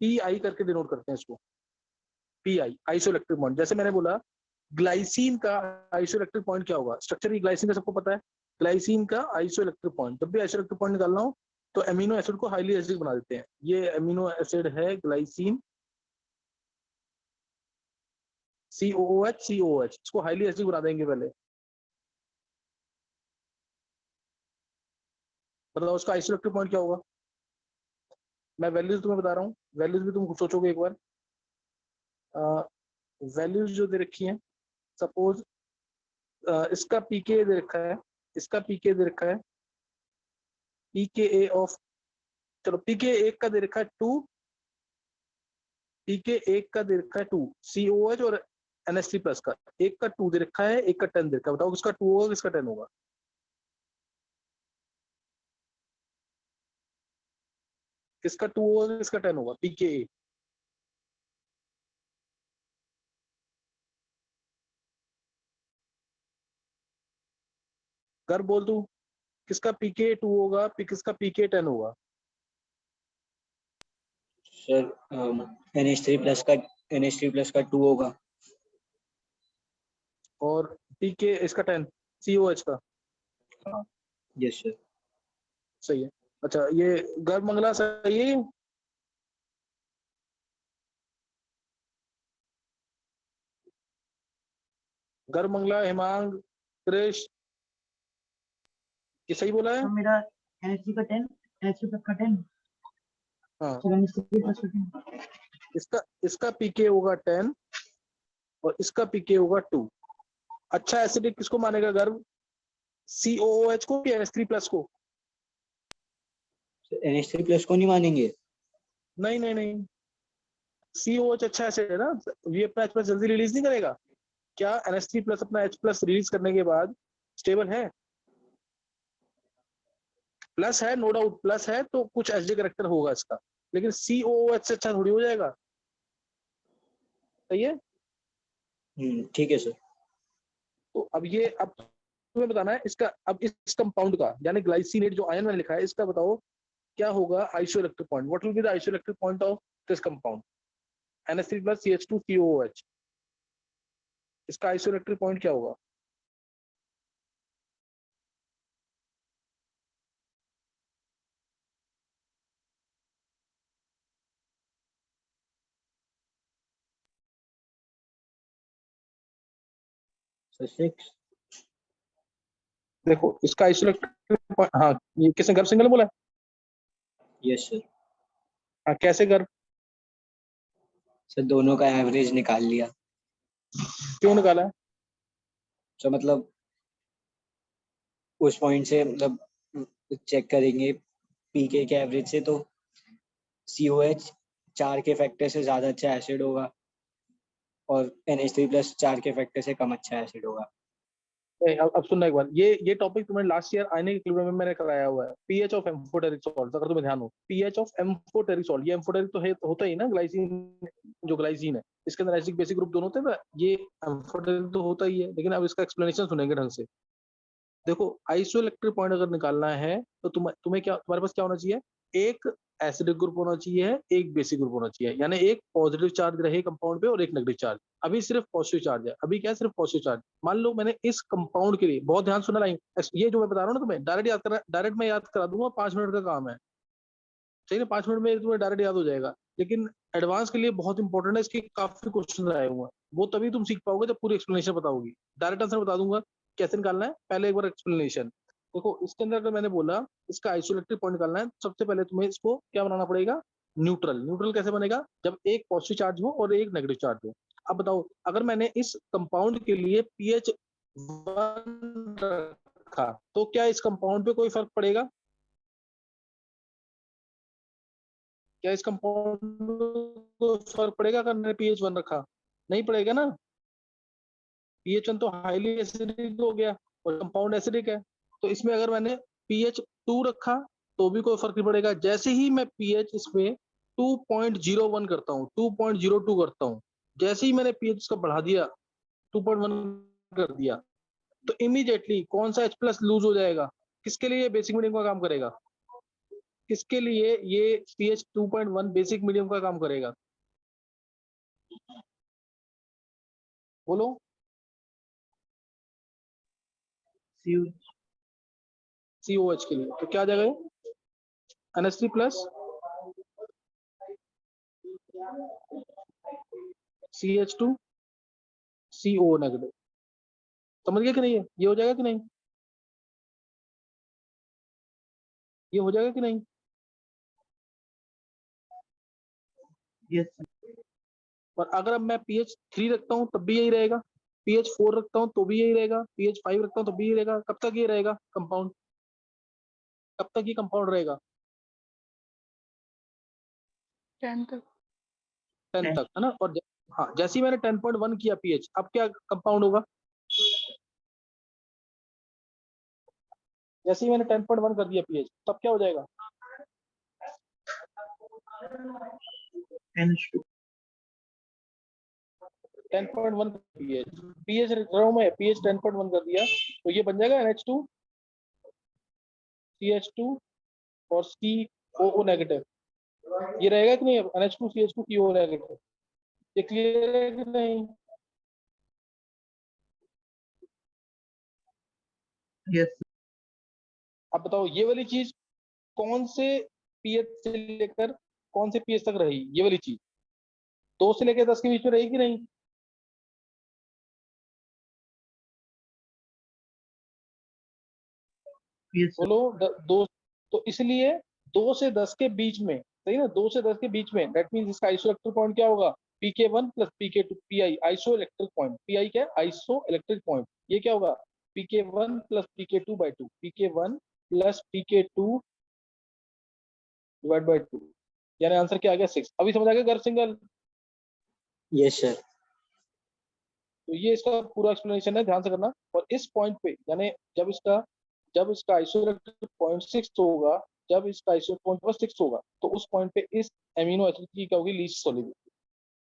P I करके denote करते हैं इसको, पी आई आइसोइलेक्ट्रिक बॉन्ड। जैसे मैंने बोला ग्लाइसिन का आइसोइलेक्ट्रिक पॉइंट क्या होगा, स्ट्रक्चर की ग्लाइसिन का सबको पता है। ग्लाइसिन का आइसोइलेक्ट्रिक पॉइंट, जब भी आइसोइलेक्ट्रिक पॉइंट निकालना हो तो अमीनो एसिड को हाईली एसिडिक बना देते हैं। ये अमीनो एसिड है ग्लाइसिन, COOH, इसको हाईली एसिडिक बना देंगे पहले। बताओ उसका आइसोइलेक्ट्रिक पॉइंट क्या होगा। मैं वैल्यूज तुम्हें बता रहा हूँ, वैल्यूज भी तुम सोचोगे एक बार। वैल्यूज जो दे रखी हैं, सपोज इसका पीके दे रखा है, इसका पीके दे रखा है, पीके ऑफ, चलो पीके एक का दे रखा है 2, पीके एक का दे रखा है 2, COH और NH3 प्लस का एक का 2 दे रखा है, एक का 10 दे रखा है। बताओ किसका 2 होगा किसका 10 होगा। किसका 2 होगा किसका 10 होगा, पीके। कर बोल तू, किसका पीके 2 होगा, किसका पीके 10 होगा। सर NH3 प्लस का 2 होगा। और पीके इसका 10 COH का। Yes sir. सही है। अच्छा ये गर्भ मंगला सही है। गर्भ मंगला, हिमांग, क्रिश, ये सही बोला है। तो मेरा NH3 का 10, NH3 प्लस का 10, हाँ NH3 प्लस का 10। इसका पीके होगा 10 और इसका पीके होगा 2। अच्छा एसिडिक किसको मानेगा गर्भ, COOH को या NH3 प्लस को। NH3 प्लस को नहीं मानेंगे। नहीं नहीं नहीं, COH अच्छा एसिड है ना, ये अपना H+ जल्दी रिलीज नहीं करेगा। क्या NH3 प्लस अपना H+ रिलीज करने के बाद स्टेबल है। प्लस है, नो डाउट प्लस है, तो कुछ एसिडिक कैरेक्टर होगा इसका, लेकिन COOH से अच्छा थोड़ी हो जाएगा। सही है। ठीक है सर। तो अब तुम्हें बताना है इसका, अब इस कंपाउंड का यानी ग्लाइसिनेट जो आयन मैंने लिखा है इसका बताओ क्या होगा isoelectric point. What will be the isoelectric point of this compound NH3 plus CH2 COOH, इसका आइसोइलेक्ट्रिक पॉइंट क्या होगा। सर 6। देखो इसका आइसोइलेक्ट्रिक पॉइंट, हाँ ये किसने गर्भ सिंगल बोला। Yes sir. हाँ कैसे गर्भ, सर दोनों का एवरेज निकाल लिया। क्यों निकाला है। तो मतलब उस पॉइंट से मतलब चेक करेंगे पीके के एवरेज से, तो COH 4 के फैक्टर से ज्यादा अच्छा एसिड होगा और NH3 प्लस 4 के फैक्टर से कम अच्छा एसिड होगा। अब सुनना एक बार, ये टॉपिक तुम्हें लास्ट ईयर आने के क्लिप में मैंने कराया हुआ है। पीएच ऑफ एम्फोटेरिक सॉल्ट, अगर तुम्हें ध्यान हो, पीएच ऑफ एम्फोटेरिक सॉल्ट, ये एम्फोटेरिक तो है, होता ही ना ग्लाइसिन, जो ग्लाइसिन है इसके अंदर एसिडिक बेसिक ग्रुप दोनों होते हैं ना, ये एम्फोटेरिक तो होता ही है। लेकिन अब इसका एक्सप्लेनेशन सुनेंगे ढंग से। देखो आइसोइलेक्ट्रिक पॉइंट अगर निकालना है तो तुम्हें क्या, तुम्हारे पास क्या होना चाहिए, एक एसिडिक ग्रुप होना चाहिए, एक बेसिक ग्रुप होना चाहिए, यानी एक पॉजिटिव चार्ज रहे कंपाउंड पे और एक नेगेटिव चार्ज। अभी सिर्फ पॉजिटिव चार्ज है, अभी क्या है, सिर्फ पॉजिटिव चार्ज। मान लो मैंने इस कंपाउंड के लिए, बहुत ध्यान सुनना लाइन, ये जो मैं बता रहा हूँ ना तुम्हें डायरेक्ट याद करना, डायरेक्ट मैं याद करा दूंगा, 5 मिनट का काम है, ठीक है, 5 मिनट में तुम्हें डायरेक्ट याद हो जाएगा। लेकिन एडवांस के लिए बहुत इंपॉर्टेंट है, इसके काफी क्वेश्चन आए हुए हैं, वो तभी तुम सीख पाओगे जब पूरी एक्सप्लेनेशन बताओगी। डायरेक्ट आंसर बता दूंगा कैसे निकालना है, पहले एक बार एक्सप्लेनेशन देखो। इसके अंदर अगर मैंने बोला इसका आइसोइलेक्ट्रिक पॉइंट निकालना है, सबसे पहले तुम्हें इसको क्या बनाना पड़ेगा, न्यूट्रल। न्यूट्रल कैसे बनेगा, जब एक पॉजिटिव चार्ज हो और एक नेगेटिव चार्ज हो। अब बताओ अगर मैंने इस कंपाउंड के लिए pH 1 रखा तो क्या इस कंपाउंड पे कोई फर्क पड़ेगा, क्या इस कंपाउंड को फर्क पड़ेगा अगर मैंने pH 1 रखा, नहीं पड़ेगा ना। pH 1 तो हाईली एसिडिक हो गया और कंपाउंड एसिडिक है, तो इसमें अगर मैंने pH 2 रखा तो भी कोई फर्क नहीं पड़ेगा। जैसे ही मैं pH इसमें 2.01 करता हूँ, 2.02 करता हूँ, जैसे ही मैंने pH इसका बढ़ा दिया, 2.1 कर दिया, तो इमीडिएटली कौन सा H+ लूज हो जाएगा, किसके लिए बेसिक मीडियम का काम करेगा, किसके लिए ये pH 2.1 बेसिक मीडियम का काम करेगा? बोलो। COH के लिए तो क्या आ जाएगा? NH3 plus CH2 CO negative. समझ गए कि नहीं? ये हो जाएगा कि नहीं? ये हो जाएगा कि नहीं? यस और अगर अब मैं pH 3 रखता हूँ तब भी यही रहेगा, pH 4 रखता हूँ तो भी यही रहेगा, pH 5 रखता हूँ तो भी यही रहेगा। कब तक ये रहेगा कंपाउंड? कब तक ये कंपाउंड रहेगा? 10 तक। 10 तक, है ना? और हाँ, जैसे ही मैंने 10.1 किया pH, अब क्या कंपाउंड होगा? जैसे ही मैंने 10.1 कर दिया pH, तब क्या हो जाएगा? NH2 10.1 pH, pH रख रहा हूँ मैं, pH 10.1 कर दिया तो ये बन जाएगा NH2 CH2 और COO नेगेटिव। ये रहेगा कि नहीं? NH2 CH2 CO negative. ये क्लियर है कि नहीं? यस अब बताओ ये वाली चीज कौन से pH से लेकर कौन से pH तक रही? ये वाली चीज 2 से लेकर 10 के बीच में रही कि नहीं? यस बोलो। दो, तो इसलिए 2 से 10 के बीच में, सही ना? 2 से 10 के बीच में, दैट मींस इसका आइसोइलेक्ट्रिक पॉइंट क्या होगा? pk1 plus pk2 pi isoelectric point, pi क्या है? Isoelectric point. ये क्या होगा? pk1 plus pk2 by 2, pk1 plus pk2 divide by 2, यानी आंसर क्या आ गया? 6। अभी समझ आ गया गर्भ सिंगल? Yes sir. तो ये इसका पूरा एक्सप्लेनेशन है, ध्यान से करना। और इस पॉइंट पे, यानी जब इसका आइसोइलेक्ट्रिक पॉइंट 6 होगा, जब इसका आइसोइलेक्ट्रिक पॉइंट पर 6 होगा, तो उस पॉइंट पे इस अमीनो एसिड की क्या होगी? Least solubility.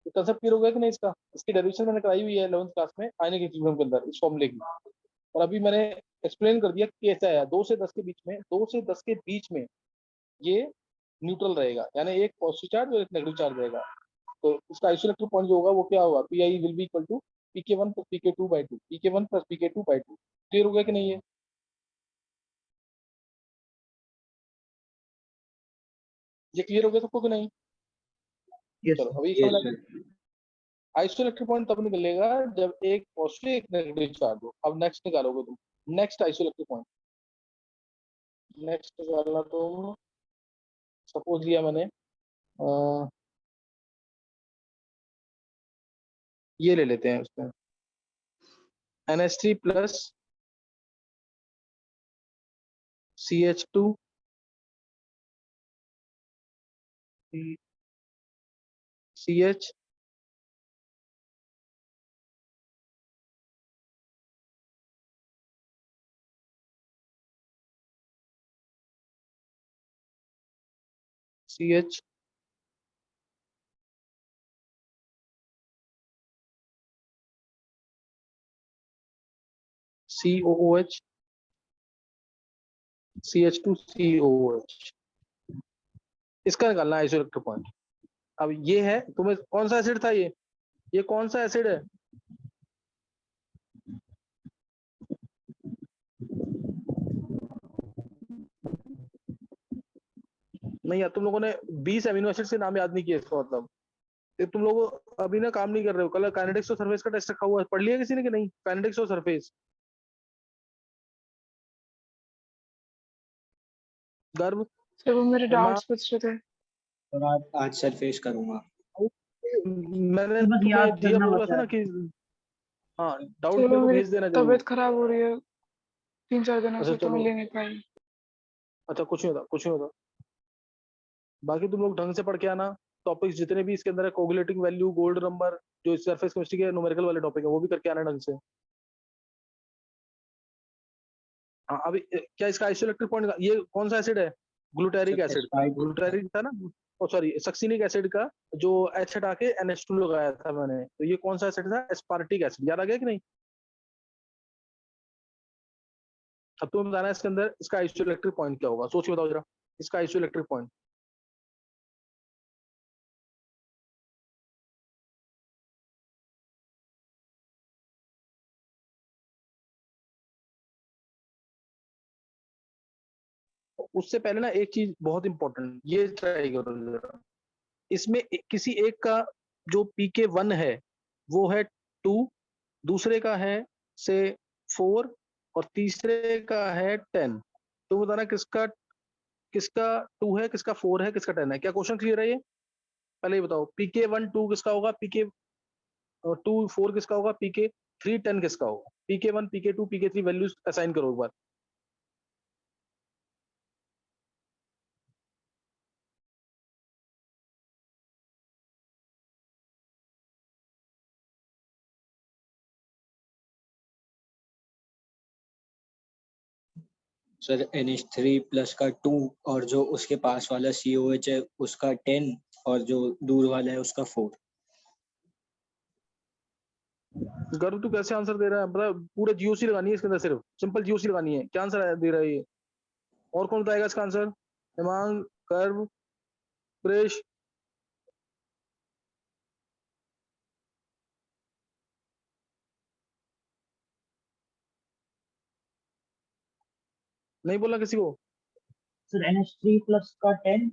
तो कंसेप्ट क्लियर हो गया कि नहीं इसका? इसकी डेरिवेशन मैंने कराई हुई है 11th क्लास में आयनिक इक्विलिब्रियम के अंदर, इस फॉर्मूले की। और अभी मैंने एक्सप्लेन कर दिया कि कैसा है। 2 से 10 के बीच में, 2 से 10 के बीच में ये न्यूट्रल रहेगा, यानी एक पॉजिटिव चार्ज और एक नेगेटिव चार्ज रहेगा। तो इसका आइसोइलेक्ट्रिक पॉइंट जो होगा वो क्या होगा? P I will be equal to pk1 plus pk2 by 2, pk1 plus pk2 by 2। Clear हो गया कि नहीं? है ये क्लियर हो गया सबको कि नहीं? यस चलो अभी यस समझ आ सर। गया। आइसोइलेक्ट्रिक पॉइंट तब निकलेगा जब एक पॉजिटिव एक नेगेटिव चार्ज हो। अब नेक्स्ट निकालोगे तुम, नेक्स्ट आइसोइलेक्ट्रिक पॉइंट। नेक्स्ट निकालना तो सपोज लिया मैंने, ये ले लेते हैं उसमें NH3 plus CH2 CH CH COOH CH2 COOH, इसका निकालना है आइसोइलेक्ट्रिक पॉइंट। अब ये है, तुम्हें कौन सा एसिड था? ये कौन सा एसिड है? नहीं यार, तुम लोगों ने 20 अमीनो एसिड के नाम याद नहीं किए, इसका मतलब ये तुम लोग अभी ना काम नहीं कर रहे हो। कल काइनेटिक्स और सरफेस का टेस्ट रखा हुआ है, पढ़ लिया किसी ने कि नहीं? काइनेटिक्स और सरफेस गर्भ सर वो मेरे एमा, डाउट्स पूछ रहे थे। और आज सरफेस करूंगा। मैंने तो बस तुम्हें याद दिया करना बोला था बचा ना है। कि हाँ, डाउट सर मेरे वो को मेरी भेज देना जरूर। तबीयत खराब हो रही है 3-4 दिनों अच्छा से, तो मैं चलो, ले नहीं पाई। अच्छा कुछ नहीं होता, कुछ नहीं होता। बाकी तुम लोग ढंग से पढ़ के आना। टॉपिक्स जितने भी इसके अंदर है, कोगुलेटिंग वैल्यू, गोल्ड नंबर, जो सरफेस केमिस्ट्री के न्यूमेरिकल वाले टॉपिक है, वो भी करके आना ढंग से। हाँ, अभी क्या इसका आइसोइलेक्ट्रिक पॉइंट, ये कौन सा एसिड है? ग्लूटेरिक सर एसिड का, एस्पार्टिक। ग्लूटेरिक था ना? ओ सॉरी, सक्सिनिक एसिड का, जो H हटा के NH2 लगाया था मैंने, तो ये कौन सा एसिड था? Aspartic acid. याद आ गया कि नहीं? अब तुम्हें बताना है इसके अंदर इसका आइसोइलेक्ट्रिक पॉइंट क्या होगा, सोच के बताओ जरा। इसका आइसोइलेक्ट्रिक पॉइंट। उससे पहले ना एक चीज बहुत इंपॉर्टेंट, ये ट्राई करो जरा। इसमें किसी एक का जो पीके 1 है वो है 2, दूसरे का है से 4 और तीसरे का है 10। तो बताना किसका किसका 2 है, किसका 4 है, किसका 10 है। क्या क्वेश्चन क्लियर है ये? पहले ये बताओ, पीके 1 2 किसका होगा, पीके 2 4 किसका होगा, पीके 3 10 किसका होगा। पीके 1 पीके 2 पीके 3 वैल्यूज असाइन करो एक बार। सर NH3 प्लस का 2 और जो उसके पास वाला COH है उसका 10 और जो दूर वाला है उसका 4। गर्व तू कैसे आंसर दे रहा है? मतलब पूरा जीओसी लगानी है इसके अंदर, सिर्फ सिंपल जीओसी लगानी है। क्या आंसर दे रहा है ये? और कौन बताएगा इसका आंसर? हिमांग, गर्व, प्रेश? नहीं बोला किसी को? सर NH3 प्लस का 10,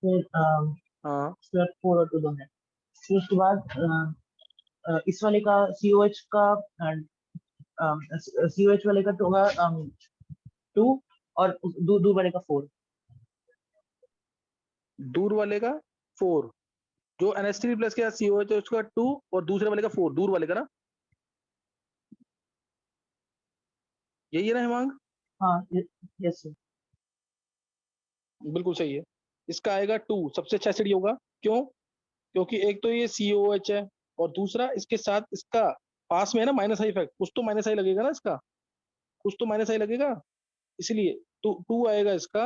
फिर हाँ, इसके बाद 4 और 2 दोनों है। फिर उसके बाद इस वाले का COH का COH वाले का तो होगा 2 और दूर वाले का 4। दूर वाले का 4, जो NH3 प्लस के साथ COH है उसका 2 और दूसरे वाले का 4, दूर वाले का ना, यही है ना हिमांग? हाँ, यस सर। बिल्कुल सही है। इसका आएगा 2, सबसे अच्छा एसिड होगा। क्यों? क्योंकि एक तो ये COH है और दूसरा इसके साथ इसका पास में है ना माइनस आई इफेक्ट, कुछ तो माइनस आई लगेगा ना इसका, कुछ तो माइनस आई लगेगा, इसलिए 2 आएगा इसका।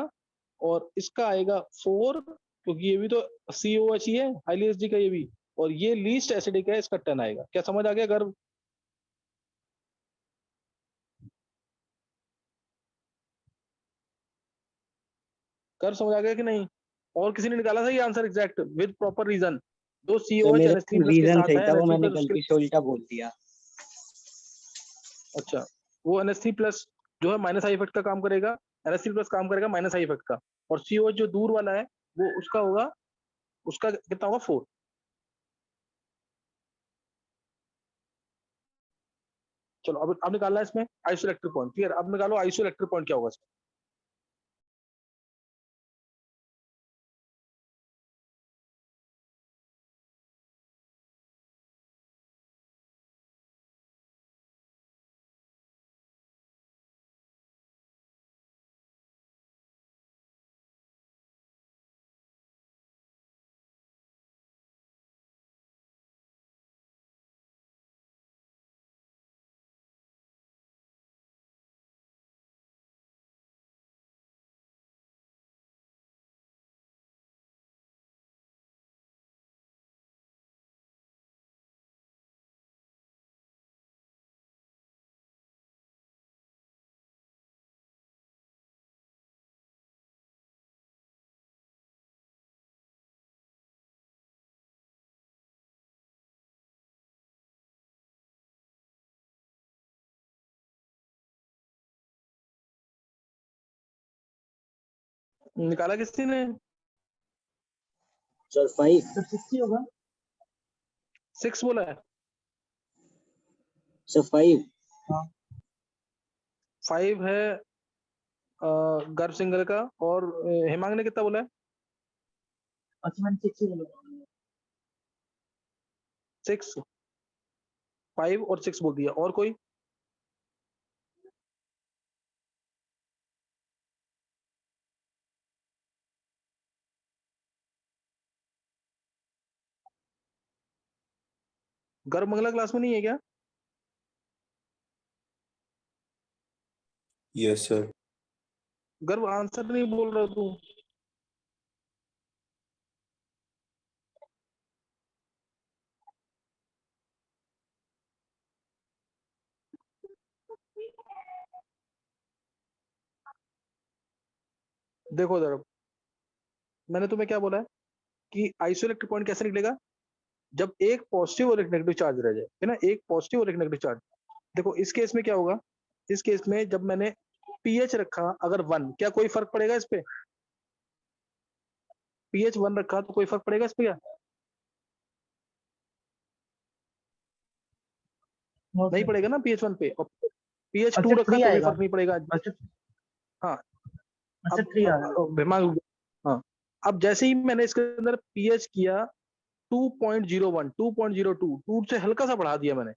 और इसका आएगा 4, क्योंकि ये भी तो COH ही है, हाईली एसिडिक है ये भी, और ये लीस्ट एसिडिक है, इसका 10 आएगा। क्या समझ आ गया गर्व? गर्व समझ आ गया कि नहीं? और किसी ने निकाला था ये answer exact with proper reason? दो सर COH मेरा NH3 प्लस के रीजन साथ सही है, था, वो NH3 मैंने प्लस उसके। गलती से उल्टा बोल दिया। अच्छा, वो NH3 प्लस जो है माइनस आई इफेक्ट का काम करेगा, NH3 प्लस काम करेगा माइनस आई इफेक्ट का, और COH जो दूर वाला है वो उसका होगा, उसका कितना होगा, 4। चलो अब निकालना है इसमें आइसोइलेक्ट्रिक पॉइंट। क्लियर? अब निकालो आइसोइलेक्ट्रिक पॉइंट क्या होगा इसमें। निकाला किसी ने? सर 5। सर 6 ही होगा। 6 बोला है? सर 5। हाँ। 5 है गर्भ सिंगल का। और हेमांग ने कितना बोला है? अच्छा, मैंने 6 ही बोला। 6, 5 और 6 बोल दिया। और कोई? गर्भ मंगला क्लास में नहीं है क्या? Yes sir. गर्भ आंसर नहीं बोल रहा तू? देखो जरा, मैंने तुम्हें क्या बोला है कि आइसोइलेक्ट्रिक पॉइंट कैसे निकलेगा, जब एक पॉजिटिव और एक नेगेटिव चार्ज रह जाए, है ना, एक पॉजिटिव और एक नेगेटिव चार्ज। देखो इस केस में क्या होगा, इस केस में जब मैंने पीएच रखा अगर 1, क्या कोई फर्क पड़ेगा इस पे? पीएच 1 रखा तो कोई फर्क पड़ेगा इस पे क्या? नो नहीं सर। पड़ेगा ना पीएच 1 पे। और पीएच 2 अच्छा रखा 3 तो भी आएगा। फर्क नहीं पड़ेगा। अच्छा हाँ। अच्छा अब 3 आ रहा है। दिमाग, हाँ, अब जैसे ही मैंने इसके अंदर पीएच किया 2.01 2.02, 2 से हल्का सा बढ़ा दिया मैंने,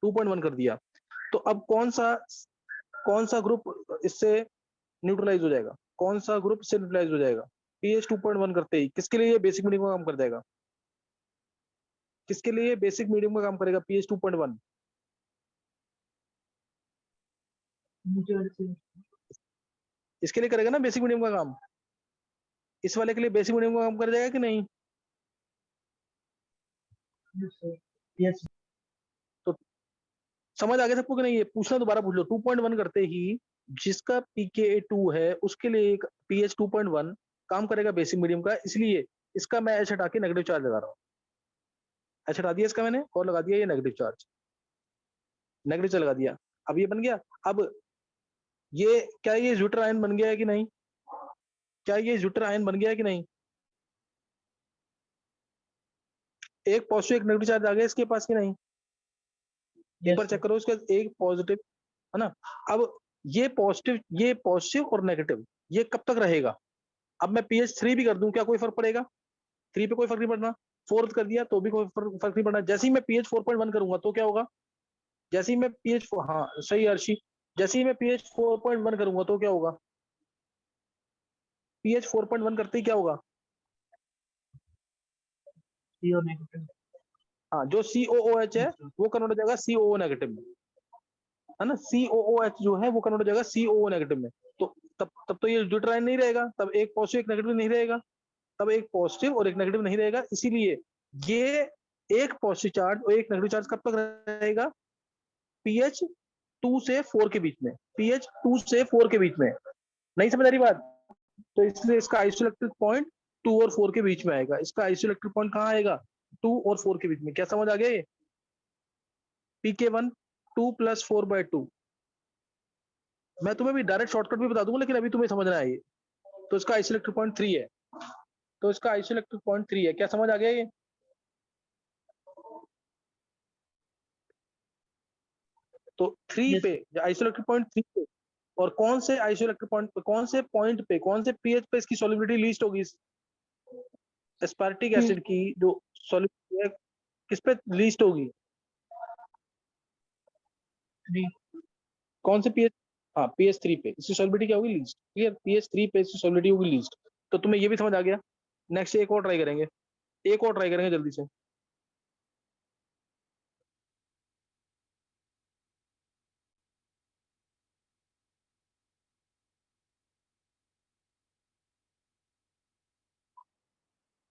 2.1 कर दिया, तो अब कौन सा ग्रुप इससे न्यूट्रलाइज हो जाएगा, कौन सा ग्रुप इससे न्यूट्रलाइज हो जाएगा? पीएच 2.1 करते ही किसके लिए बेसिक मीडियम का काम कर जाएगा, किसके लिए बेसिक मीडियम का काम करेगा पीएच 2.1? नीचे वाले से। इसके लिए करेगा ना बेसिक मीडियम का काम। इस वाले के लिए बेसिक मीडियम का काम कर जाएगा कि नहीं? Yes sir. यस। तो समझ आ गया सबको कि नहीं? ये पूछना दोबारा पूछ लो। 2.1 करते ही जिसका पीके 2 है उसके लिए एक पीएच 2.1 काम करेगा बेसिक मीडियम का, इसलिए इसका मैं एच हटा के नेगेटिव चार्ज लगा रहा हूँ। एच हटा दिया इसका मैंने और लगा दिया ये नेगेटिव चार्ज, नेगेटिव चार्ज लगा दिया। अब ये बन गया। अब ये क्या ये ज्यूटर आयन बन गया है कि नहीं? क्या ये ज्यूटर आयन बन गया है कि नहीं? एक पॉजिटिव एक नेगेटिव चार्ज आ गया इसके पास कि नहीं? एक यस बार सर। चेक करो इसका, एक पॉजिटिव है ना। अब ये पॉजिटिव और नेगेटिव ये कब तक रहेगा? अब मैं पीएच 3 भी कर दूं क्या कोई फर्क पड़ेगा? 3 पे कोई फर्क नहीं पड़ना। फोर्थ कर दिया तो भी कोई फर्क नहीं पड़ना। जैसे ही मैं पीएच 4.1 करूंगा तो क्या होगा? जैसे ही मैं पीएच, हाँ सही अर्शी, जैसे ही मैं पीएच 4.1 करूंगा तो क्या होगा? पीएच 4.1 करते ही क्या होगा? सी और नेगेटिव। हाँ, जो COOH है वो कन्वर्ट हो जाएगा COO नेगेटिव में, है ना। COOH जो है वो कन्वर्ट हो जाएगा COO नेगेटिव में। तो तब तो ये ड्यूटराइन नहीं रहेगा, तब एक पॉजिटिव एक नेगेटिव नहीं रहेगा, तब एक पॉजिटिव और एक नेगेटिव नहीं रहेगा। इसीलिए ये एक पॉजिटिव चार्ज और एक नेगेटिव चार्ज कब तक रहेगा? पीएच 2 से 4 के बीच में, पीएच 2 से 4 के बीच में। नहीं समझ आ रही बात? तो इसलिए इसका आइसोइलेक्ट्रिक पॉइंट 2 और 4 के बीच में आएगा। इसका आइसोइलेक्ट्रिक पॉइंट कहाँ आएगा? 2 और 4 के बीच में। क्या समझ आ गया ये? PK1 2 + 4/2। मैं तुम्हें भी डायरेक्ट शॉर्टकट भी बता दूंगा लेकिन अभी तुम्हें समझना है ये। तो इसका आइसोइलेक्ट्रिक पॉइंट 3 है। तो इसका आइसोइलेक्ट्रिक पॉइंट 3 है। क्या समझ आ गया ये? तो 3 यस। पे आइसोइलेक्ट्रिक पॉइंट 3 पे, और कौन से आइसोइलेक्ट्रिक पॉइंट पे, कौन से पॉइंट पे, कौन से पीएच पे इसकी सॉल्युबिलिटी लीस्ट होगी? एस्पार्टिक एसिड की जो सॉल्युबिलिटी है किस पे लीस्ट होगी? 3। कौन से पीएच? हाँ पीएच 3 पे इसकी सॉल्युबिलिटी क्या होगी? लीस्ट। क्लियर? पीएच 3 पे इसकी सॉल्युबिलिटी होगी लीस्ट। तो तुम्हें ये भी समझ आ गया। नेक्स्ट एक और ट्राई करेंगे, एक और ट्राई करेंगे जल्दी से।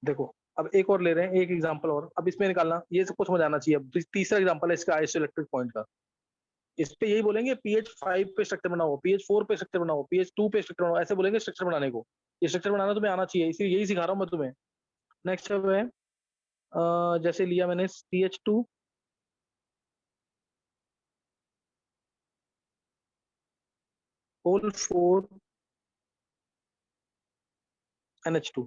देखो अब एक और ले रहे हैं, एक एग्जांपल और। अब इसमें निकालना ये सबको समझ आना चाहिए। अब तीसरा एग्जांपल है इसका आइसोइलेक्ट्रिक पॉइंट का। इस पे यही बोलेंगे पीएच 5 पे स्ट्रक्चर बनाओ, पीएच 4 पे स्ट्रक्चर बनाओ, पीएच 2 पे स्ट्रक्चर बनाओ, ऐसे बोलेंगे स्ट्रक्चर बनाने को। ये स्ट्रक्चर बनाना तुम्हें आना चाहिए, इसलिए यही सिखा रहा हूँ मैं तुम्हें। नेक्स्ट अब है जैसे लिया मैंने CH2 whole 4 NH2,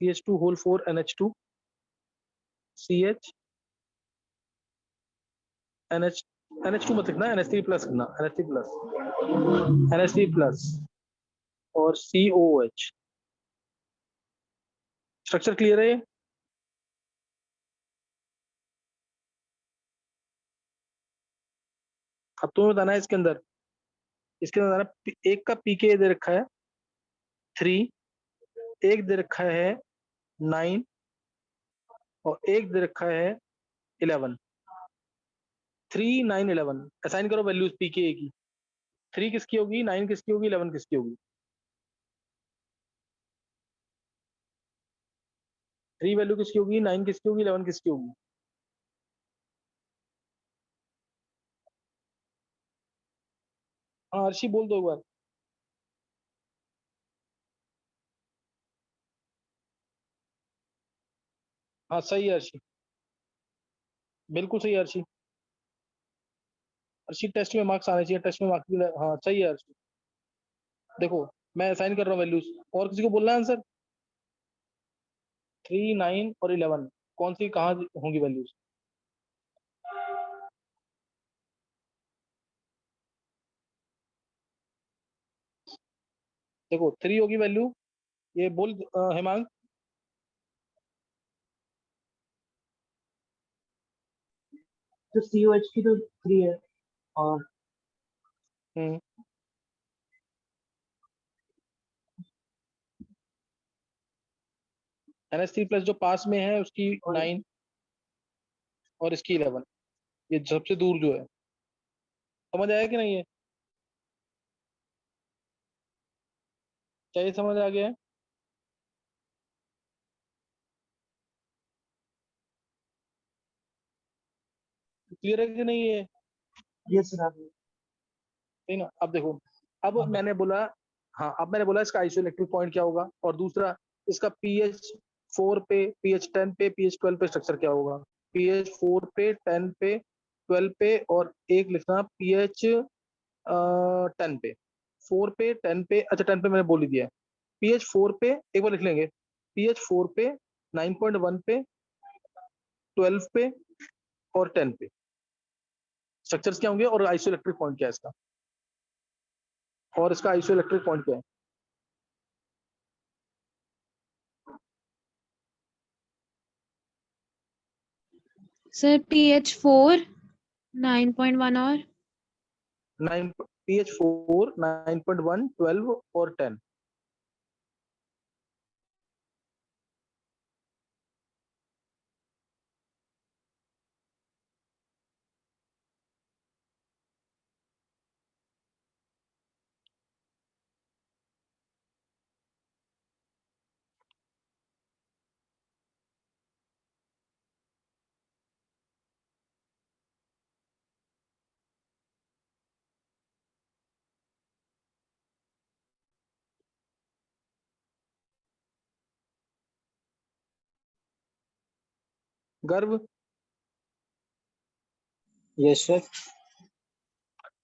CH2 whole 4 NH2 CH NH NH2 मत लिखना, NH3 प्लस लिखना, NH3 प्लस, NH3 प्लस और COH। स्ट्रक्चर क्लियर है ये? अब तुम्हें बताना है इसके अंदर बताना, एक का पीके दे रखा है 3, एक दे रखा है 9 और एक दे रखा है 11। 3 9 11 असाइन करो वैल्यूज पीके की। 3 किसकी होगी, 9 किसकी होगी, 11 किसकी होगी? 3 वैल्यू किसकी होगी, 9 किसकी होगी, 11 किसकी होगी? हाँ अर्शी बोल दो एक बार। हाँ सही है अर्शी, बिल्कुल सही है अर्शी। अर्शी टेस्ट में मार्क्स आने चाहिए, टेस्ट में मार्क्स भी हाँ सही है अर्शी। देखो मैं असाइन कर रहा हूँ वैल्यूज, और किसी को बोलना है आंसर। 3, 9 और 11 कौन सी कहाँ होंगी वैल्यूज? देखो 3 होगी वैल्यू, ये बोल हेमांग। तो COH की तो 3 है, और हम्म NH3 प्लस जो पास में है उसकी और 9 और इसकी 11, ये सबसे दूर जो है। समझ आया कि नहीं है? क्या ये समझ आ गया है? क्लियर है कि नहीं है? ये सर आप ठीक ना। अब देखो, अब मैंने बोला, हाँ अब मैंने बोला इसका आइसोइलेक्ट्रिक पॉइंट क्या होगा, और दूसरा इसका pH 4 पे, pH 10 पे, pH 12 पे स्ट्रक्चर क्या होगा। pH 4 पे, 10 पे, 12 पे, और एक लिखना pH 10 पे। 4 पे, 10 पे, अच्छा 10 पे मैंने बोल ही दिया है। pH 4 पे एक बार लिख लेंगे, pH 4 पे, 9.1 पे, 12 पे और 10 पे स्ट्रक्चर्स क्या होंगे, और आइसोइलेक्ट्रिक पॉइंट क्या है इसका, और इसका आइसोइलेक्ट्रिक पॉइंट क्या है। सर pH 4 9.1 और 9, pH 4 9.1, 12 और 10। गर्व, यस सर।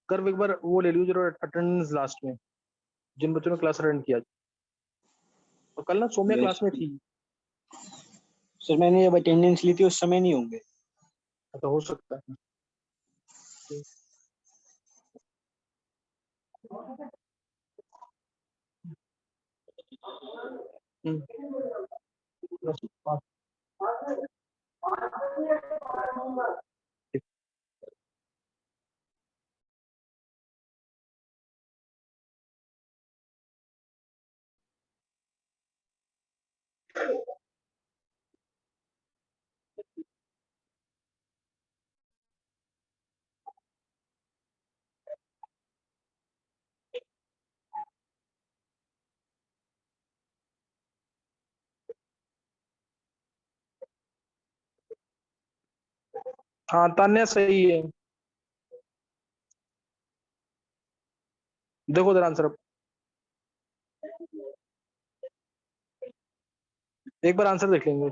गर्व एक बार वो ले लियो जरा अटेंडेंस लास्ट में, जिन बच्चों ने क्लास अटेंड किया। तो कल ना सौम्या क्लास यस में थी, सर, मैंने जब अटेंडेंस ली थी उस समय नहीं होंगे। तो हो सकता है। हम्म, हाँ तान्या सही है। देखो जरा आंसर, एक बार आंसर देख लेंगे।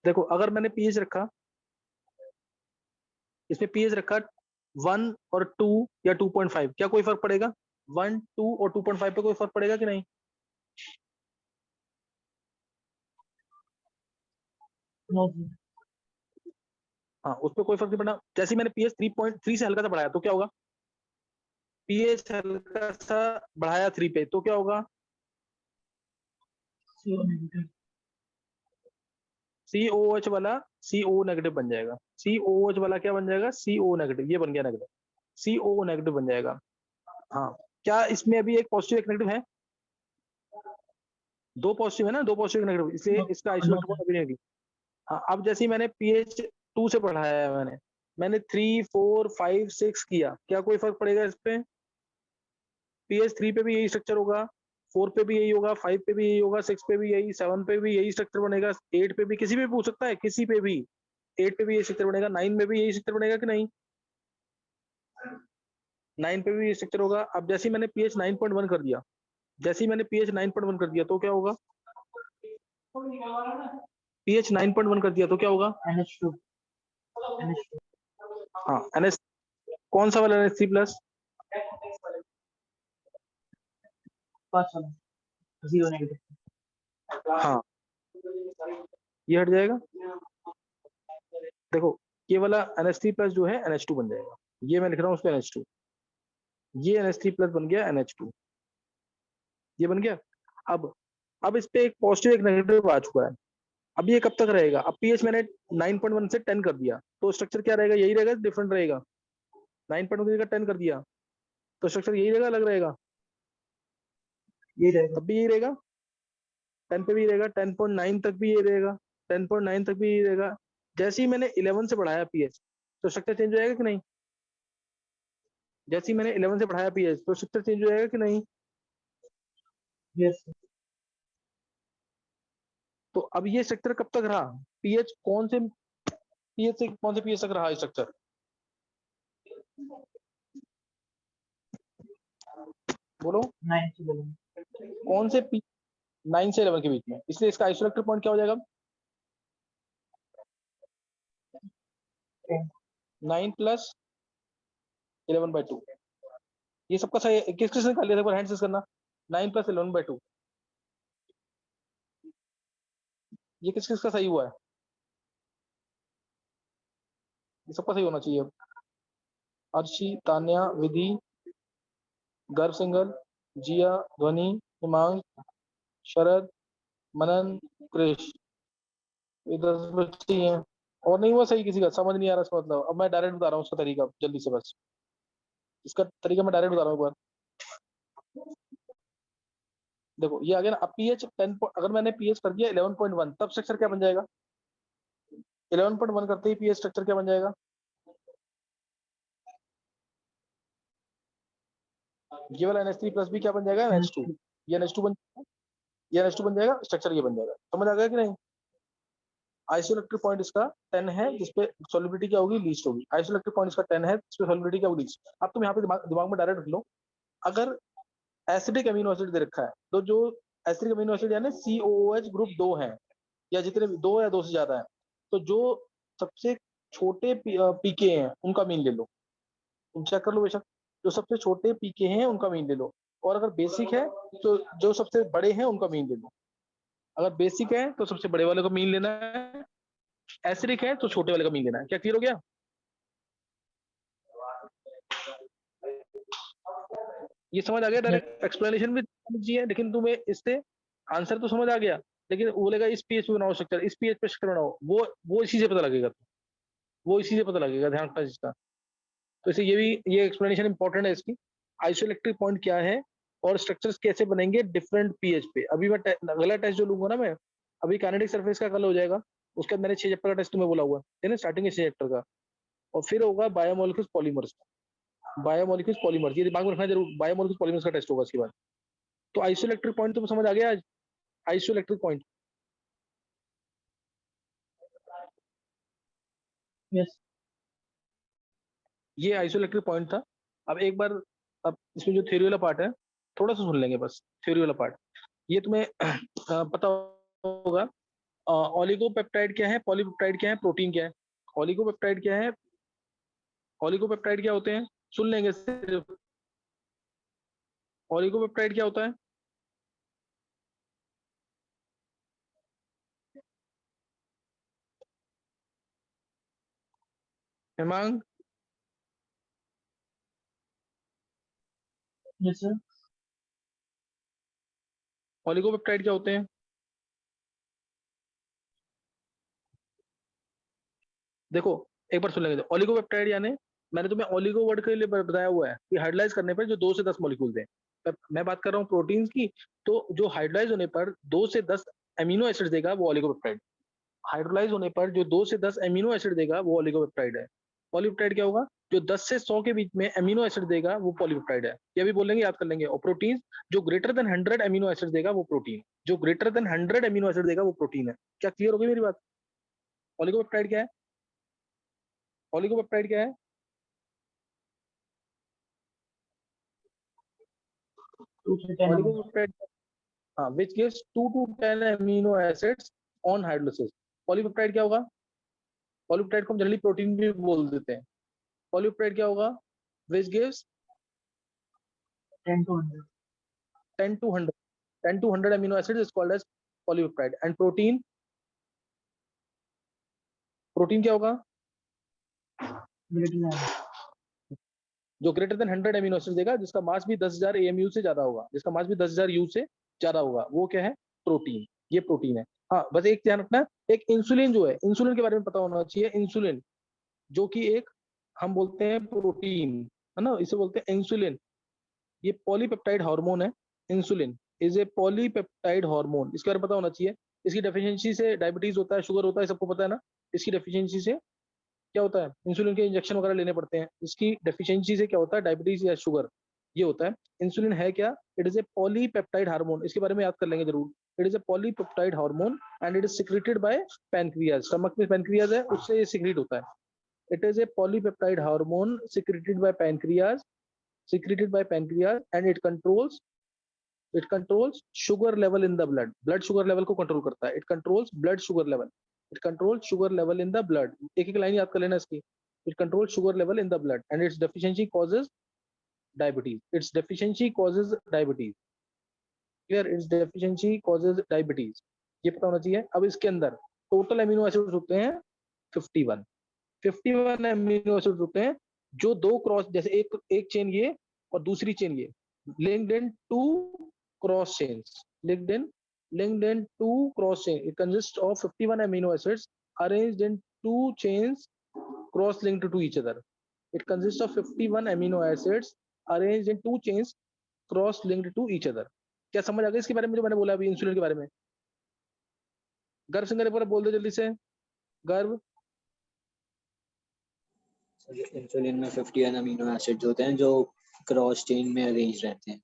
देखो अगर मैंने पीएच रखा, इसमें पीएच रखा 1 और 2 या 2.5, क्या कोई फर्क पड़ेगा? 1, 2 और 2.5 पे कोई फर्क पड़ेगा कि नहीं? नहीं। हाँ उस पर कोई फर्क नहीं पड़ा। जैसे ही मैंने पीएच 3.3 से हल्का सा बढ़ाया तो क्या होगा? पीएच हल्का सा बढ़ाया 3 पे तो क्या होगा? CO negative. COH वाला CO नेगेटिव बन जाएगा। COH वाला क्या बन जाएगा? CO नेगेटिव, ये बन गया नेगेटिव, CO नेगेटिव बन जाएगा। हाँ, क्या इसमें अभी एक पॉजिटिव एक नेगेटिव है? दो पॉजिटिव है ना, दो पॉजिटिव एक नेगेटिव, इसलिए इसका नो आइसोलेट अभी नहीं होगी। हाँ अब जैसे ही मैंने पीएच 2 से बढ़ाया है, मैंने 3, 4, 5, 6 किया, क्या कोई फर्क पड़ेगा इस पे? pH 3 पे भी यही स्ट्रक्चर होगा, 4 पे भी यही होगा, 5 पे भी यही होगा, 6 पे भी यही, 7 पे भी यही स्ट्रक्चर बनेगा, 8 पे भी, किसी पे पूछ सकता है, किसी पे भी 8 पे भी यही स्ट्रक्चर बनेगा, 9 में भी यही स्ट्रक्चर बनेगा कि नहीं? 9 पे भी यही स्ट्रक्चर होगा। अब जैसे ही मैंने pH 9.1 कर दिया, जैसे ही मैंने pH 9.1 कर दिया तो क्या होगा? pH 9.1 कर दिया तो क्या होगा? NH2 NH2 हाँ NH कौन सा वाला NH3 प्लस? फर्स्ट वाला 0 नेगेटिव। हाँ ये हट जाएगा। देखो ये वाला NH3 प्लस जो है NH2 बन जाएगा, ये मैं लिख रहा हूँ उसको NH2, ये NH3 प्लस बन गया NH2, ये बन गया। अब इस पे एक पॉजिटिव एक नेगेटिव आ चुका है। अब ये कब तक रहेगा? अब पीएच मैंने 9.1 से 10 कर दिया तो स्ट्रक्चर क्या रहेगा? यही रहेगा, डिफरेंट रहेगा? 9.1 की जगह 10 कर दिया तो स्ट्रक्चर यही रहेगा, अलग रहेगा? ये रहेगा। तब भी यही रहेगा, 10 पे भी रहेगा, 10.9 तक भी ये रहेगा, 10.9 तक भी ये रहेगा। जैसे ही मैंने 11 से बढ़ाया पीएच तो स्ट्रक्चर चेंज हो जाएगा कि नहीं? जैसे ही मैंने 11 से बढ़ाया पीएच तो स्ट्रक्चर चेंज हो जाएगा कि नहीं? यस तो अब ये स्ट्रक्चर कब तक रहा? पीएच कौन से पीएच से कौन से पीएच तक रहा स्ट्रक्चर? बोलो 9 से 11 कौन से 9 से 11 के बीच में, इसलिए इसका आइसोलेक्ट्रिक पॉइंट क्या हो जाएगा? 9 प्लस 11/2। ये सबका सही किस किसने निकाल लिया था? एक बार हैंड से करना। 9 प्लस 11/2 ये किस किस का सही हुआ है? ये सबका सही होना चाहिए। अर्शी, तान्या, विधि, गर्भ सिंगल, जिया, ध्वनि, हिमांश, शरद, मनन, कृष, ये 10 बच्चे ही हैं और नहीं हुआ सही किसी का? समझ नहीं आ रहा इसका मतलब। अब मैं डायरेक्ट बता रहा हूँ उसका तरीका जल्दी से, बस इसका तरीका मैं डायरेक्ट बता रहा हूँ एक बार। देखो ये आ गया ना। अब पीएच 10 अगर मैंने पीएच कर दिया 11.1 तब स्ट्रक्चर क्या बन जाएगा? 11.1 करते ही पीएच स्ट्रक्चर क्या बन जाएगा? ये वाला NH3 प्लस भी क्या बन जाएगा? NH2। ये NH2 बन ये NH2 बन जाएगा, स्ट्रक्चर ये बन जाएगा। समझ आ गया कि नहीं? आइसोइलेक्ट्रिक पॉइंट इसका 10 है जिसपे सॉल्युबिलिटी क्या होगी? लीस्ट होगी। आइसोइलेक्ट्रिक पॉइंट इसका 10 है जिसपे सॉल्युबिलिटी क्या होगी? लीस्ट। अब तुम यहाँ पे दिमाग में डायरेक्ट रख लो, अगर एसिडिक अमीनो एसिड दे रखा है तो जो एसिडिक अमीनो एसिड यानी COOH ग्रुप 2 है या जितने भी 2 या 2 से ज्यादा है, तो जो सबसे छोटे पीके हैं उनका मीन ले लो। तुम चेक कर लो बेशक, जो सबसे छोटे पीके हैं उनका मीन ले लो, और अगर बेसिक है तो जो सबसे बड़े हैं उनका मीन ले लो। अगर बेसिक है तो सबसे बड़े वाले का मीन लेना है, एसिडिक है तो छोटे वाले का मीन लेना है। क्या क्लियर हो गया? ये समझ आ गया? डायरेक्ट एक्सप्लेनेशन भी समझिए, लेकिन तुम्हें इससे आंसर तो समझ आ गया, लेकिन वो बोलेगा इस पीएच पे बनाओ स्ट्रक्चर, इस पीएच पे स्ट्रक्चर बनाओ, वो इसी से पता लगेगा, वो इसी से पता लगेगा। ध्यान रखना इसका। तो इसे ये एक्सप्लेनेशन इंपॉर्टेंट है इसकी। आइसोइलेक्ट्रिक पॉइंट क्या है और स्ट्रक्चर्स कैसे बनेंगे डिफरेंट पीएच पे। अभी मैं अगला टेस्ट जो लूंगा ना मैं, अभी काइनेटिक सरफेस का कल हो जाएगा, उसके बाद मैंने 6 चैप्टर का टेस्ट तुम्हें बोला हुआ है ना, स्टार्टिंग के 6 चैप्टर का, और फिर होगा बायोमोलिक्यूल्स पॉलीमर्स। बायोमोलिक्यूल्स पॉलीमर्स ये दिमाग में रखना जरूर, बायोमोलिक्यूल्स पॉलीमर्स का टेस्ट होगा इसके बाद। तो आइसोइलेक्ट्रिक पॉइंट तुम समझ आ गया आज? आइसोइलेक्ट्रिक पॉइंट यस ये आइसोइलेक्ट्रिक पॉइंट था। अब एक बार, अब इसमें जो थ्योरी वाला पार्ट है थोड़ा सा सुन लेंगे बस, थ्योरी वाला पार्ट। ये तुम्हें पता होगा ओलिगोपेप्टाइड क्या है, पॉलीपेप्टाइड क्या है, प्रोटीन क्या है। ओलिगोपेप्टाइड क्या है, ओलिगोपेप्टाइड क्या होते हैं, सुन लेंगे सिर्फ। ओलिगोपेप्टाइड क्या होता है? हेमांग, यस सर ओलिगोपेप्टाइड क्या होते हैं? देखो एक बार सुन लेंगे। ओलिगोपेप्टाइड यानी, मैंने तुम्हें ओलिगो वर्ड के लिए बताया हुआ है कि हाइड्रोलाइज करने पर जो 2 से 10 मॉलिक्यूल्स हैं। मैं बात कर रहा हूँ प्रोटीन्स की, तो जो हाइड्रोलाइज होने पर 2 से 10 एमिनो एसिड देगा वो ओलिगोपेप्टाइड। हाइड्रोलाइज होने पर जो 2 से 10 एमिनो एसिड देगा वो ओलिगोपेप्टाइड है। पॉलीपेप्टाइड क्या होगा? जो 10 से 100 के बीच में एमिनो एसिड देगा वो पॉलीपेप्टाइड है। ये भी बोलेंगे, याद कर लेंगे। और प्रोटीन जो ग्रेटर देन 100 एमिनो एसिड देगा वो प्रोटीन, जो ग्रेटर देन 100 एमिनो एसिड देगा वो प्रोटीन है। क्या क्लियर हो गई मेरी बात? ओलिगोपेप्टाइड क्या है? ओलिगोपेप्टाइड क्या है? 2 से 10 ओलिगोपेप्टाइड, हाँ, which gives 2 to 10 amino acids on hydrolysis। Polypeptide क्या होगा? पॉलीपेप्टाइड को हम जनरली प्रोटीन भी बोल देते हैं। पॉलीपेप्टाइड क्या होगा? Which gives 10 to 100. 10 to 100 10 to 100 amino acids is called as polypeptide. And protein क्या होगा? Greater than जो ग्रेटर देन 100 एमिनो एसिड देगा, जिसका मास भी 10,000 AMU से ज्यादा होगा, जिसका मास भी 10,000 U से ज्यादा होगा, वो क्या है? प्रोटीन। ये प्रोटीन है। हाँ, बस एक ध्यान रखना, एक इंसुलिन जो है, इंसुलिन के बारे में पता होना चाहिए। इंसुलिन जो कि एक हम बोलते हैं प्रोटीन, है ना, इसे बोलते हैं इंसुलिन। ये पॉलीपेप्टाइड हार्मोन है। Insulin is a polypeptide hormone, इसके बारे में पता होना चाहिए। इसकी डेफिशिएंसी से डायबिटीज होता है, शुगर होता है, सबको पता है ना। इसकी डेफिशिएंसी से क्या होता है? इंसुलिन के इंजेक्शन वगैरह लेने पड़ते हैं। इसकी डेफिशिएंसी से क्या होता है? डायबिटीज या शुगर, ये होता है। इंसुलिन है क्या? It is a polypeptide hormone, इसके बारे में याद कर लेंगे जरूर। It is a polypeptide hormone and it is secreted by pancreas. Stomach में पैनक्रियाज है, उससे ये सिक्रेट होता है। It is a polypeptide hormone secreted by pancreas, and it controls sugar level in the blood sugar level को control करता है। it controls sugar level in the blood। एक एक लाइन याद कर लेना इसकी। it controls sugar level in the blood and its deficiency causes diabetes। clear? its deficiency causes diabetes, ये पता होना चाहिए। अब इसके अंदर टोटल अमीनो एसिड्स होते हैं 51 अमीनो एसिड्स होते हैं, जो दो क्रॉस, जैसे एक चेन ये और दूसरी चेन ये, linked in two cross chains, linked in two cross chain। It consists of 51 amino acids arranged in two chains cross linked to each other। It consists of 51 amino acids arranged in two chains cross linked to each other। क्या समझ आ गया इसके बारे में जो मैंने बोला अभी इंसुलिन के बारे में? गर्भ सिंगर पर बोल दो जल्दी से, गर्भ। इंसुलिन में 51 अमीनो एसिड्स होते हैं जो क्रॉस चेन में अरेंज रहते हैं।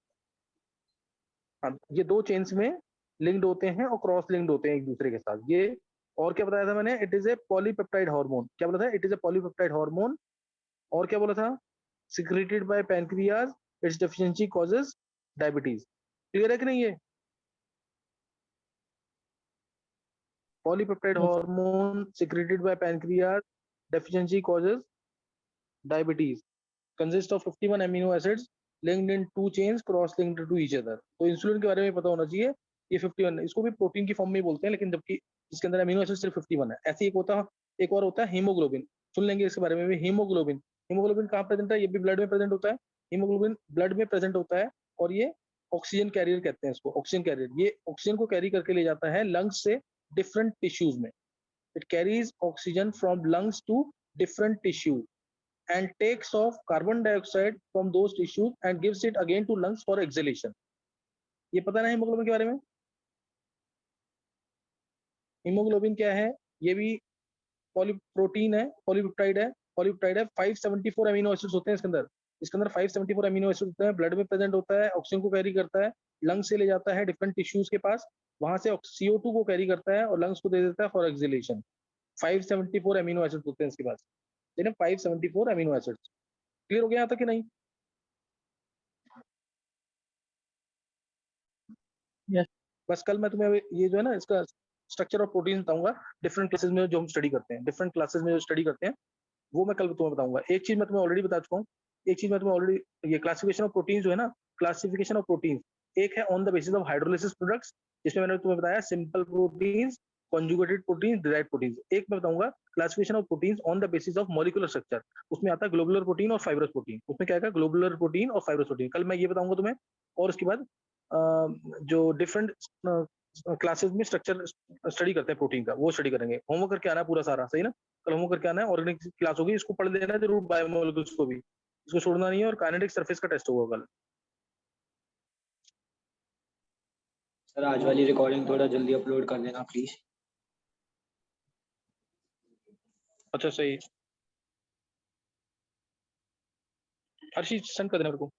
हाँ, ये दो चेन्स में लिंक्ड होते हैं और क्रॉस लिंक्ड होते हैं एक दूसरे के साथ। ये और क्या बताया था मैंने? It is a polypeptide hormone. क्या बोला था? It is a polypeptide hormone. और क्या बोला था? Secreted by pancreas, it's deficiency causes diabetes. Clear है कि नहीं? ये polypeptide hormone secreted by pancreas, deficiency causes diabetes, consist of 51 amino acids linked in two chains cross linked to each other। तो insulin के बारे में पता होना चाहिए। ये 51 है, इसको भी प्रोटीन की फॉर्म में बोलते हैं, लेकिन जबकि इसके अंदर अमीनो एसिड सिर्फ 51 है। ऐसे एक और होता है हीमोग्लोबिन, सुन लेंगे इसके बारे में भी। हीमोग्लोबिन कहाँ प्रेजेंट है? ये भी ब्लड में प्रेजेंट होता है। हीमोग्लोबिन ब्लड में प्रेजेंट होता है और ये ऑक्सीजन कैरियर कहते हैं इसको, ऑक्सीजन कैरियर। ये ऑक्सीजन को कैरी करके ले जाता है लंग्स से डिफरेंट टिश्यूज में। It carries oxygen from lungs to different tissues and takes off carbon dioxide from those tissues and gives it again to lungs for exhalation। ये पता ना हीमोग्लोबिन के बारे में? हीमोग्लोबिन क्या है? ये भी प्रोटीन है, पॉलीपेप्टाइड है। 574 अमीनो एसिड्स होते हैं इसके अंदर 574 अमीनो एसिड होते हैं। ब्लड में प्रेजेंट होता है, ऑक्सीजन को कैरी करता है, लंग्स से ले जाता है डिफरेंट टिश्यूज के पास, वहां से CO2 को कैरी करता है और लंग्स को दे देता है फॉर एक्सहेलेशन। 574 अमीनो एसिड होते हैं इसके पास, 574 अमीनो एसिड्स। क्लियर हो गया यहाँ तक कि नहीं? Yes. बस कल मैं तुम्हें ये जो है ना, इसका स्ट्रक्चर ऑफ प्रोटीन बताऊंगा डिफरेंट क्लासेस में, जो हम स्टडी करते हैं डिफरेंट क्लासेस में जो स्टडी करते हैं, वो मैं कल तुम्हें बताऊंगा। एक चीज मैं तुम्हें ऑलरेडी बता चुका हूँ, ये क्लासिफिकेशन ऑफ प्रोटीन जो है ना, क्लासिफिकेशन ऑफ प्रोटीन, एक है on the basis of hydrolysis products, जिसमें मैंने तुम्हें बताया simple proteins, conjugated protein, derived protein. एक मैं बताऊंगा classification of proteins on the basis of molecular structure, उसमें आता है ग्लोबुलर प्रोटीन और फाइब्रस प्रोटीन। उसमें क्या है? ग्लोबुलर प्रोटीन और फाइब्रस प्रोटीन। कल मैं ये बताऊंगा तुम्हें। और उसके बाद जो डिफरेंट क्लासेस में स्ट्रक्चर स्टडी करते हैं प्रोटीन का, वो स्टडी करेंगे। होमवर्क करके आना है पूरा सारा, सही ना? कल होमवर्क करके आना है। ऑर्गेनिक क्लास होगी, इसको पढ़ लेना है जरूर, बायोमोलिक्यूल्स को भी, इसको छोड़ना नहीं है। और काइनेटिक सरफेस का टेस्ट होगा कल। सर आज वाली रिकॉर्डिंग थोड़ा जल्दी अपलोड कर देना प्लीज। अच्छा, सही। हर चीज सेंड कर देना मेरे को।